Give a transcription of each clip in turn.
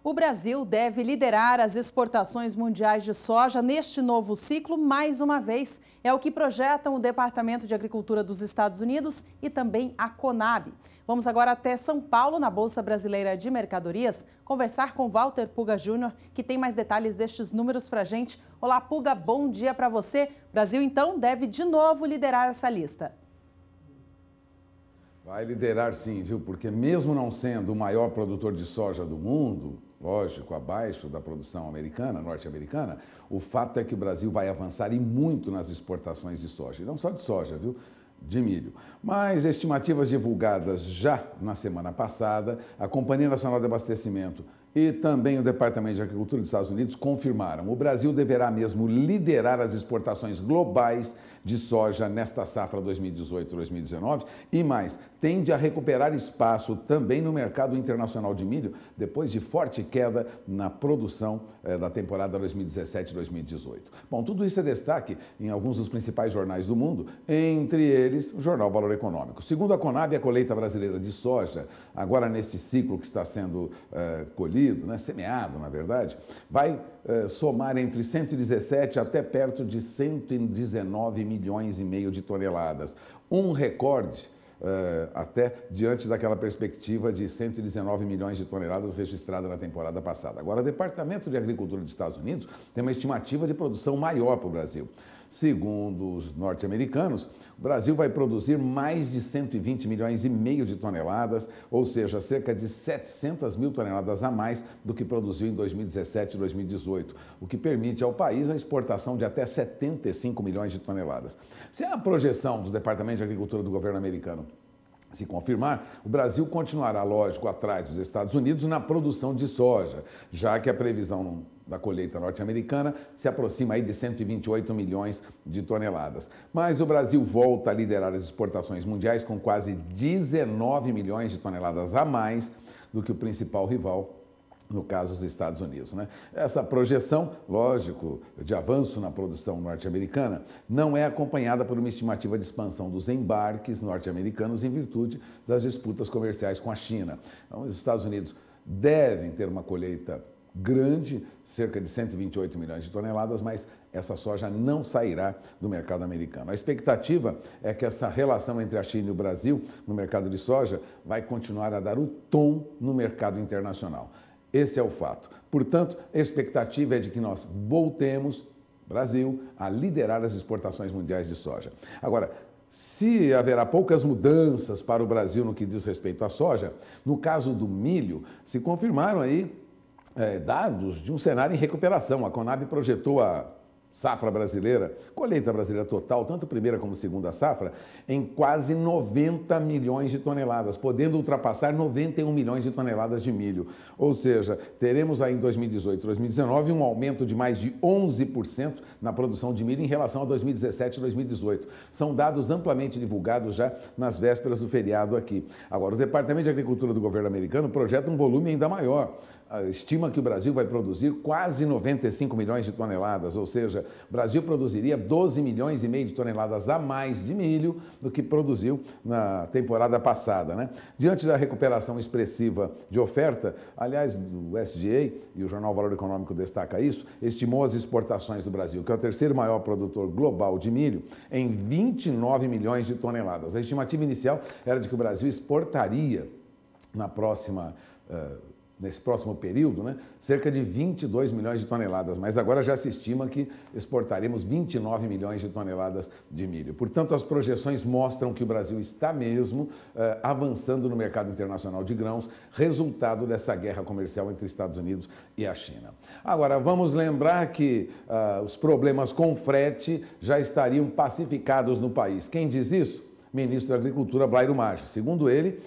O Brasil deve liderar as exportações mundiais de soja neste novo ciclo mais uma vez. É o que projetam o Departamento de Agricultura dos Estados Unidos e também a Conab. Vamos agora até São Paulo, na Bolsa Brasileira de Mercadorias, conversar com Walter Puga Júnior, que tem mais detalhes destes números para a gente. Olá, Puga, bom dia para você. O Brasil, então, deve de novo liderar essa lista. Vai liderar sim, viu? Porque mesmo não sendo o maior produtor de soja do mundo, lógico, abaixo da produção americana, norte-americana, o fato é que o Brasil vai avançar e muito nas exportações de soja. E não só de soja, viu? De milho. Mas estimativas divulgadas já na semana passada, a Companhia Nacional de Abastecimento e também o Departamento de Agricultura dos Estados Unidos confirmaram: o Brasil deverá mesmo liderar as exportações globais de soja nesta safra 2018-2019 e mais, tende a recuperar espaço também no mercado internacional de milho depois de forte queda na produção da temporada 2017-2018. Bom, tudo isso é destaque em alguns dos principais jornais do mundo, entre eles o jornal Valor Econômico. Segundo a Conab, a colheita brasileira de soja, agora neste ciclo que está sendo colhido, semeado na verdade, vai somar entre 117 até perto de 119 milhões e meio de toneladas. Um recorde até diante daquela perspectiva de 119 milhões de toneladas registrada na temporada passada. Agora, o Departamento de Agricultura dos Estados Unidos tem uma estimativa de produção maior para o Brasil. Segundo os norte-americanos, o Brasil vai produzir mais de 120 milhões e meio de toneladas, ou seja, cerca de 700 mil toneladas a mais do que produziu em 2017 e 2018, o que permite ao país a exportação de até 75 milhões de toneladas. Se a projeção do Departamento de Agricultura do governo americano se confirmar, o Brasil continuará, lógico, atrás dos Estados Unidos na produção de soja, já que a previsão da colheita norte-americana se aproxima aí de 128 milhões de toneladas. Mas o Brasil volta a liderar as exportações mundiais com quase 19 milhões de toneladas a mais do que o principal rival, no caso os Estados Unidos. Essa projeção, lógico, de avanço na produção norte-americana, não é acompanhada por uma estimativa de expansão dos embarques norte-americanos em virtude das disputas comerciais com a China. Então, os Estados Unidos devem ter uma colheita grande, cerca de 128 milhões de toneladas, mas essa soja não sairá do mercado americano. A expectativa é que essa relação entre a China e o Brasil no mercado de soja vai continuar a dar o tom no mercado internacional. Esse é o fato. Portanto, a expectativa é de que nós voltemos, Brasil, a liderar as exportações mundiais de soja. Agora, se haverá poucas mudanças para o Brasil no que diz respeito à soja, no caso do milho, se confirmaram aí dados de um cenário em recuperação. A Conab projetou a safra brasileira, colheita brasileira total, tanto primeira como segunda safra, em quase 90 milhões de toneladas, podendo ultrapassar 91 milhões de toneladas de milho. Ou seja, teremos aí em 2018 e 2019 um aumento de mais de 11% na produção de milho em relação a 2017 e 2018. São dados amplamente divulgados já nas vésperas do feriado aqui. Agora, o Departamento de Agricultura do governo americano projeta um volume ainda maior. Estima que o Brasil vai produzir quase 95 milhões de toneladas, ou seja, o Brasil produziria 12 milhões e meio de toneladas a mais de milho do que produziu na temporada passada. Diante da recuperação expressiva de oferta, aliás, o SDA e o jornal Valor Econômico destaca isso, estimou as exportações do Brasil, que é o terceiro maior produtor global de milho, em 29 milhões de toneladas. A estimativa inicial era de que o Brasil exportaria nesse próximo período, cerca de 22 milhões de toneladas, mas agora já se estima que exportaremos 29 milhões de toneladas de milho. Portanto, as projeções mostram que o Brasil está mesmo avançando no mercado internacional de grãos, resultado dessa guerra comercial entre Estados Unidos e a China. Agora, vamos lembrar que os problemas com frete já estariam pacificados no país. Quem diz isso? Ministro da Agricultura, Blairo Maggi. Segundo ele,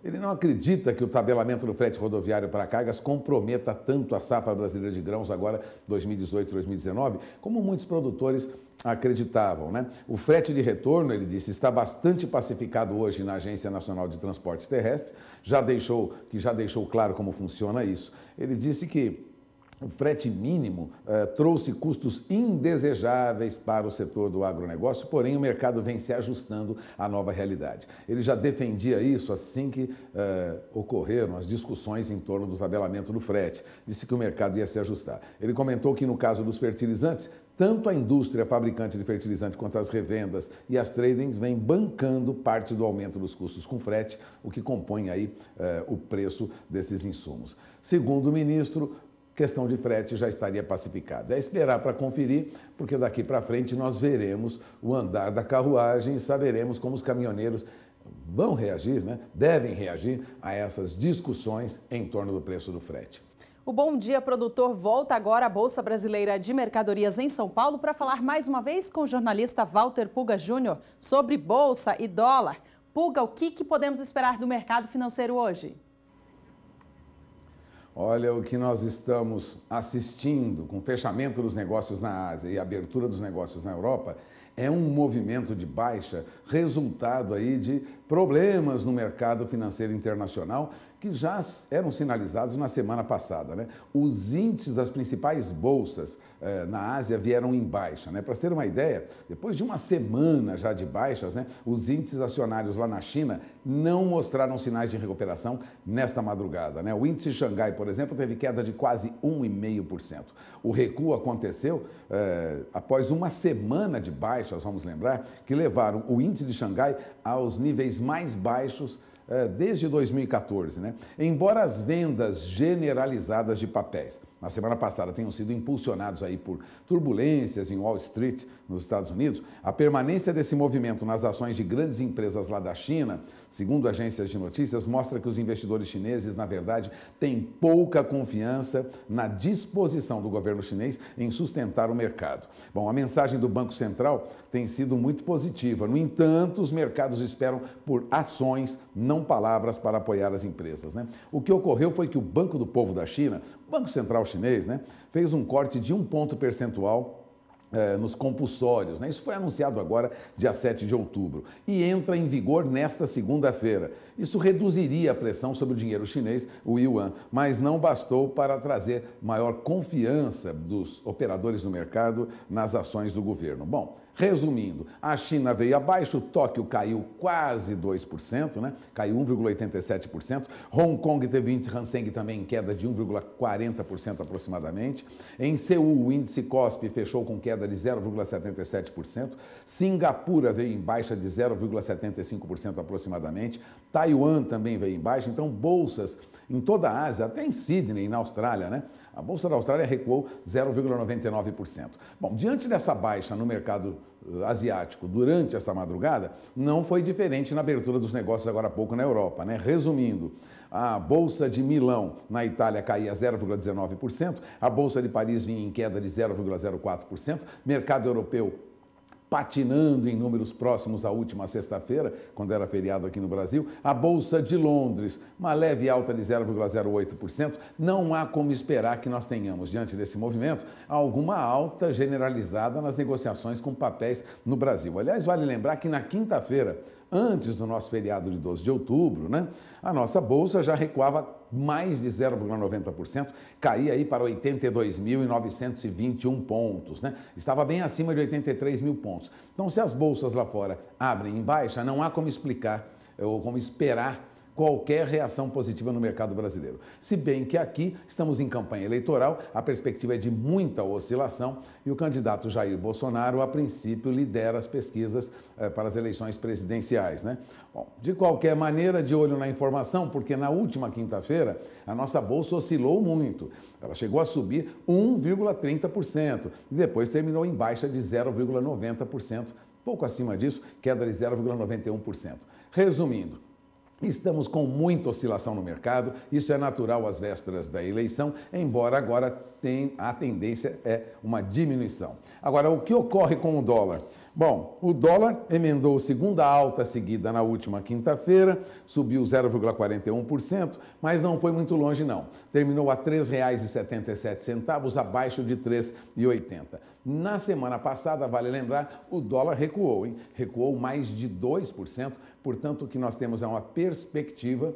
ele não acredita que o tabelamento do frete rodoviário para cargas comprometa tanto a safra brasileira de grãos agora 2018 e 2019, como muitos produtores acreditavam. O frete de retorno, ele disse, está bastante pacificado hoje na Agência Nacional de Transporte Terrestre, já deixou claro como funciona isso. Ele disse que o frete mínimo trouxe custos indesejáveis para o setor do agronegócio, porém o mercado vem se ajustando à nova realidade. Ele já defendia isso assim que ocorreram as discussões em torno do tabelamento do frete. Disse que o mercado ia se ajustar. Ele comentou que no caso dos fertilizantes, tanto a indústria fabricante de fertilizante quanto as revendas e as tradings vêm bancando parte do aumento dos custos com frete, o que compõe aí o preço desses insumos. Segundo o ministro, questão de frete já estaria pacificada. É esperar para conferir, porque daqui para frente nós veremos o andar da carruagem e saberemos como os caminhoneiros vão reagir, né? Devem reagir a essas discussões em torno do preço do frete. O Bom Dia Produtor volta agora à Bolsa Brasileira de Mercadorias em São Paulo para falar mais uma vez com o jornalista Walter Puga Júnior sobre bolsa e dólar. Puga, o que podemos esperar do mercado financeiro hoje? Olha, o que nós estamos assistindo com o fechamento dos negócios na Ásia e a abertura dos negócios na Europa é um movimento de baixa resultado aí de problemas no mercado financeiro internacional que já eram sinalizados na semana passada, né? Os índices das principais bolsas na Ásia vieram em baixa, né? Para você ter uma ideia, depois de uma semana já de baixas, né, os índices acionários lá na China não mostraram sinais de recuperação nesta madrugada, né? O índice Xangai, por exemplo, teve queda de quase 1,5%. O recuo aconteceu após uma semana de baixas, vamos lembrar, que levaram o índice de Xangai aos níveis mais baixos desde 2014, né? Embora as vendas generalizadas de papéis na semana passada tenham sido impulsionados aí por turbulências em Wall Street, nos Estados Unidos, a permanência desse movimento nas ações de grandes empresas lá da China, segundo agências de notícias, mostra que os investidores chineses, na verdade, têm pouca confiança na disposição do governo chinês em sustentar o mercado. Bom, a mensagem do Banco Central tem sido muito positiva. No entanto, os mercados esperam por ações, não palavras, para apoiar as empresas, né? O que ocorreu foi que o Banco do Povo da China, o Banco Central chinês, né, fez um corte de 1 ponto percentual nos compulsórios, né? Isso foi anunciado agora, dia 7 de outubro, e entra em vigor nesta segunda-feira. Isso reduziria a pressão sobre o dinheiro chinês, o yuan, mas não bastou para trazer maior confiança dos operadores do mercado nas ações do governo. Bom, resumindo, a China veio abaixo, Tóquio caiu quase 2%, né? Caiu 1,87%. Hong Kong teve o índice Hang Seng também em queda de 1,40% aproximadamente. Em Seul, o índice Kospi fechou com queda de 0,77%. Singapura veio em baixa de 0,75% aproximadamente. Taiwan também veio em baixa. Então, bolsas em toda a Ásia, até em Sydney, na Austrália, né? A Bolsa da Austrália recuou 0,99%. Bom, diante dessa baixa no mercado asiático durante esta madrugada, não foi diferente na abertura dos negócios agora há pouco na Europa, né? Resumindo, a Bolsa de Milão, na Itália, caía 0,19%, a Bolsa de Paris vinha em queda de 0,04%, mercado europeu patinando em números próximos à última sexta-feira, quando era feriado aqui no Brasil. A Bolsa de Londres, uma leve alta de 0,08%. Não há como esperar que nós tenhamos, diante desse movimento, alguma alta generalizada nas negociações com papéis no Brasil. Aliás, vale lembrar que na quinta-feira, antes do nosso feriado de 12 de outubro, né, a nossa Bolsa já recuava mais de 0,90%, caía aí para 82.921 pontos, né? Estava bem acima de 83 mil pontos. Então, se as bolsas lá fora abrem em baixa, não há como explicar ou como esperar qualquer reação positiva no mercado brasileiro. Se bem que aqui estamos em campanha eleitoral, a perspectiva é de muita oscilação e o candidato Jair Bolsonaro, a princípio, lidera as pesquisas para as eleições presidenciais, né? Bom, de qualquer maneira, de olho na informação, porque na última quinta-feira a nossa bolsa oscilou muito. Ela chegou a subir 1,30% e depois terminou em baixa de 0,90%. Pouco acima disso, queda de 0,91%. Resumindo, estamos com muita oscilação no mercado, isso é natural às vésperas da eleição, embora agora a tendência é uma diminuição. Agora, o que ocorre com o dólar? Bom, o dólar emendou segunda alta seguida na última quinta-feira, subiu 0,41%, mas não foi muito longe não. Terminou a R$ 3,77, abaixo de R$ 3,80. Na semana passada, vale lembrar, o dólar recuou, hein? Recuou mais de 2%, portanto, o que nós temos é uma perspectiva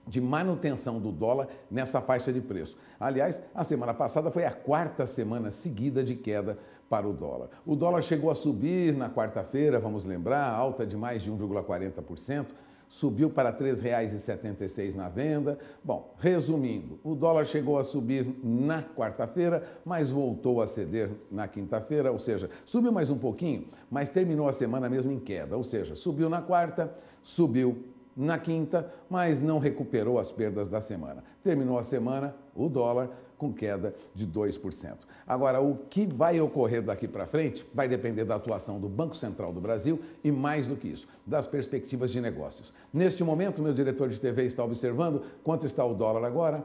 de manutenção do dólar nessa faixa de preço. Aliás, a semana passada foi a quarta semana seguida de queda para o dólar. O dólar chegou a subir na quarta-feira, vamos lembrar, alta de mais de 1,40%, subiu para R$ 3,76 na venda. Bom, resumindo, o dólar chegou a subir na quarta-feira, mas voltou a ceder na quinta-feira, ou seja, subiu mais um pouquinho, mas terminou a semana mesmo em queda, ou seja, subiu na quarta, subiu na quinta, mas não recuperou as perdas da semana. Terminou a semana, o dólar com queda de 2%. Agora, o que vai ocorrer daqui para frente vai depender da atuação do Banco Central do Brasil e, mais do que isso, das perspectivas de negócios. Neste momento, meu diretor de TV está observando quanto está o dólar agora.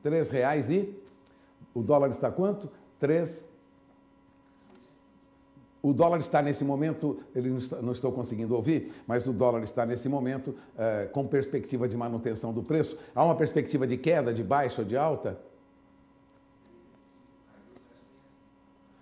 R$ 3,00 e... O dólar está quanto? O dólar está nesse momento, não estou conseguindo ouvir, mas o dólar está nesse momento com perspectiva de manutenção do preço. Há uma perspectiva de queda, de baixa ou de alta?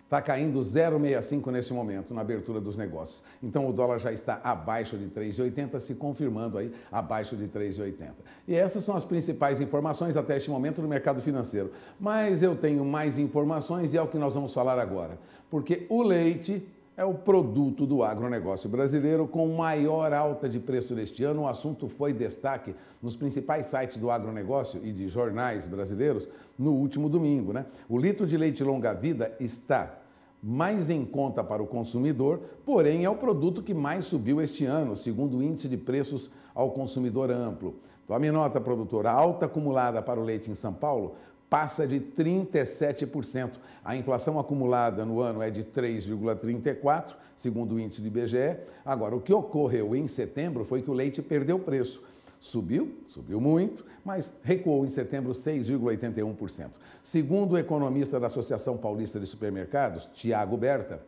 Está caindo 0,65 neste momento, na abertura dos negócios. Então, o dólar já está abaixo de 3,80, se confirmando aí abaixo de 3,80. E essas são as principais informações até este momento no mercado financeiro. Mas eu tenho mais informações e é o que nós vamos falar agora. Porque o leite é o produto do agronegócio brasileiro com maior alta de preço deste ano. O assunto foi destaque nos principais sites do agronegócio e de jornais brasileiros no último domingo, né? O litro de leite longa-vida está mais em conta para o consumidor, porém é o produto que mais subiu este ano, segundo o índice de preços ao consumidor amplo. Tome nota, produtora, a alta acumulada para o leite em São Paulo passa de 37%. A inflação acumulada no ano é de 3,34%, segundo o índice do IBGE. Agora, o que ocorreu em setembro foi que o leite perdeu preço. Subiu muito, mas recuou em setembro 6,81%. Segundo o economista da Associação Paulista de Supermercados, Tiago Berta,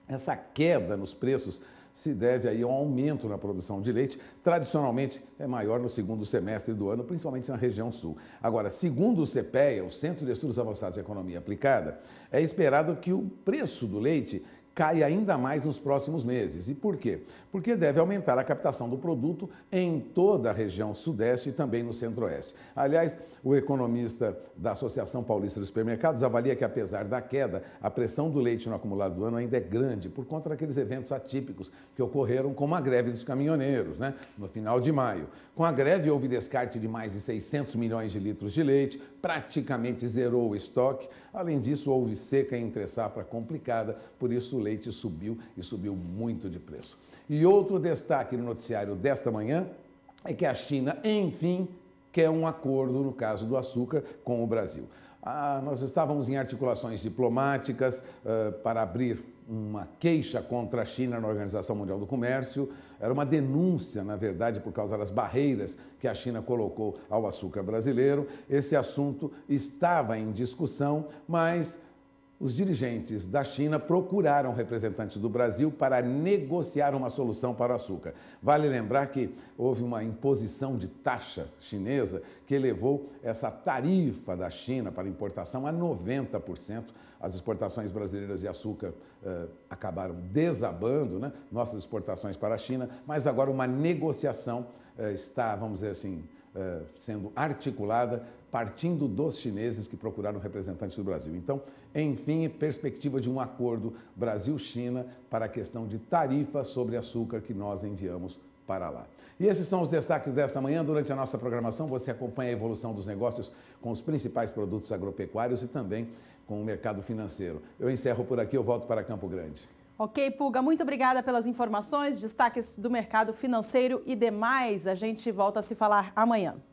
essa queda nos preços se deve aí a um aumento na produção de leite, tradicionalmente é maior no segundo semestre do ano, principalmente na região sul. Agora, segundo o CPEA, o Centro de Estudos Avançados de Economia Aplicada, é esperado que o preço do leite caia ainda mais nos próximos meses. E por quê? Porque deve aumentar a captação do produto em toda a região sudeste e também no centro-oeste. Aliás, o economista da Associação Paulista de Supermercados avalia que, apesar da queda, a pressão do leite no acumulado do ano ainda é grande por conta daqueles eventos atípicos que ocorreram, como a greve dos caminhoneiros, né, no final de maio. Com a greve, houve descarte de mais de 600 milhões de litros de leite, praticamente zerou o estoque. Além disso, houve seca entre safra complicada, por isso o leite subiu e subiu muito de preço. E outro destaque no noticiário desta manhã é que a China, enfim, quer um acordo, no caso do açúcar, com o Brasil. Nós estávamos em articulações diplomáticas para abrir uma queixa contra a China na Organização Mundial do Comércio. Era uma denúncia, na verdade, por causa das barreiras que a China colocou ao açúcar brasileiro. Esse assunto estava em discussão, mas os dirigentes da China procuraram representantes do Brasil para negociar uma solução para o açúcar. Vale lembrar que houve uma imposição de taxa chinesa que elevou essa tarifa da China para importação a 90%. As exportações brasileiras de açúcar acabaram desabando, né? Nossas exportações para a China, mas agora uma negociação está, vamos dizer assim, sendo articulada partindo dos chineses que procuraram representantes do Brasil. Então, enfim, perspectiva de um acordo Brasil-China para a questão de tarifa sobre açúcar que nós enviamos para lá. E esses são os destaques desta manhã. Durante a nossa programação, você acompanha a evolução dos negócios com os principais produtos agropecuários e também com o mercado financeiro. Eu encerro por aqui, eu volto para Campo Grande. Ok, Pulga, muito obrigada pelas informações, destaques do mercado financeiro e demais. A gente volta a se falar amanhã.